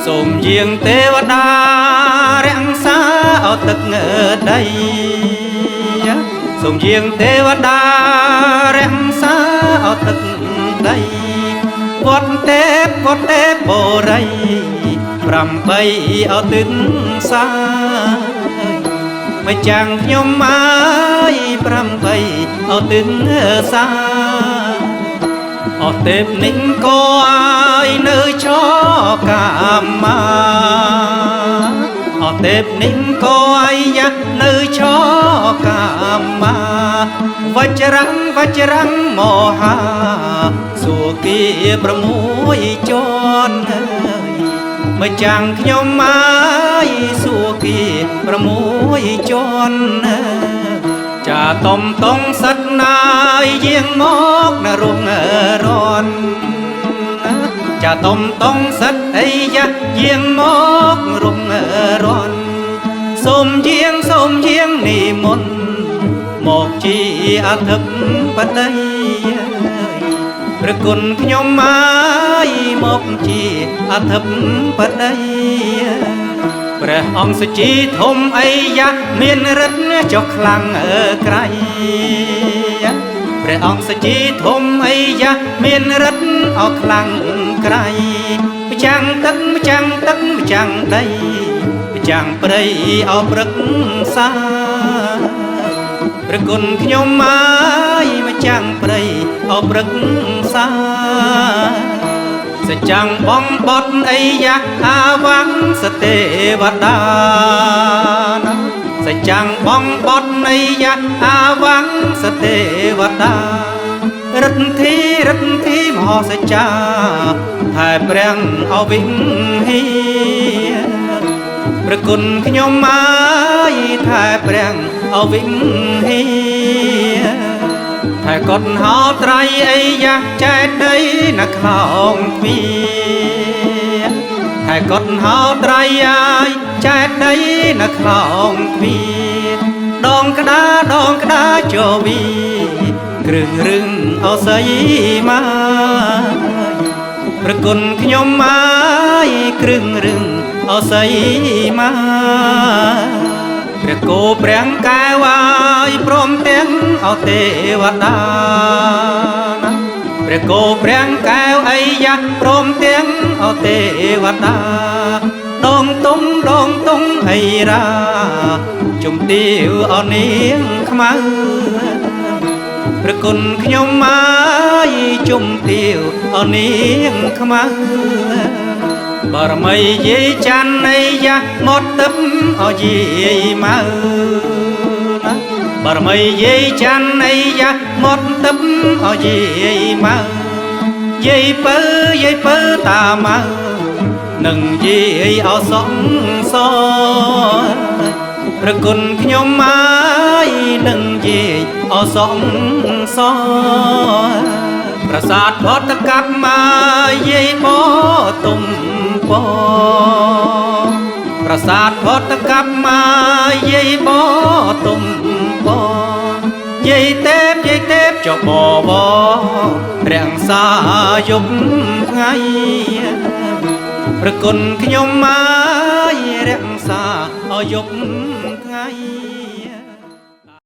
សូមយាងទេវតារក្សាអោទឹកដីសូមយាងទេវតារក្សាអោទឹកដីវត្តទេពបរិយ8អោទឹកសាមិនចាំងខ្ញុំមក8អោទឹកសាអត់ទេពនិញក៏ឲ្យនៅឆកាមាអត់ទេពនិញក៏ឲ្យយ៉ាក់នៅឆកាមាវច្រំមហាសួគ៌6ជាន់មកចាំងខ្ញុំមកសួគ៌6ជាន់ចាតំតងសិតណាយយាងមកនរងរនចាតំតងសិតអីយ៉ាយាងមករងរនសូមយាងនិមន្តមកជាអធិបតីព្រះគុណខ្ញុំមកជាអធិបតីព្រះអង្គសុជីធំអីយ៉ាមានរិទ្ធចុះខ្លាំងក្រៃព្រះអង្គសុជីធំអីយ៉ាមានរិទ្ធអោខ្លាំងក្រៃម្ចាំងទឹកម្ចាំងដីម្ចាំងព្រៃអោព្រឹកសាព្រះគុណខ្ញុំម្ចាំងព្រៃអោព្រឹកសាសចាំងបងបត់អីយ៉ាអាវាំងសទេវតាសចាំងបងបត់អីយ៉ាអាវាំងសទេវតារិទ្ធីមហោសច្ចាថែព្រះអវិង្ហីព្រះគុណខ្ញុំថែព្រះអវិង្ហីថែកត់ហោត្រៃអីយ៉ាចែកដីនៅខ្លោងទ្វាថែកត់ហោត្រៃអាយចែកដីនៅខ្លោងទ្វាដងក្តាជវីគ្រឿងរឹងអស័យមកព្រះគុណខ្ញុំគ្រឿងរឹងអស័យមកព្រះគោព្រះកែវព្រមទាំងអោទេវតាព្រះគោព្រះកែវអីយ៉ាព្រមទាំងអោទេវតាដងតុងអីរាជំទាវអនាងខ្មៅព្រះគុណខ្ញុំជំទាវអនាងខ្មៅបរមីយាយច័ន្ទអីយ៉ាមកទឹកអយាយមកបរមីយាយច័ន្ទអីយ៉ាមកទឹកអយាយមកយាយពើតាមកនឹងយាយអសងសព្រះគុណខ្ញុំនឹងយាយអសងសប្រាសាទផតកັບយាយបទុំពប្រាសាទផតកັបយាយបទុំពយាយទេពចុះបវរាំងសាយប់ថ្ងៃព្រះគុណខ្ញុំរាំងសាយប់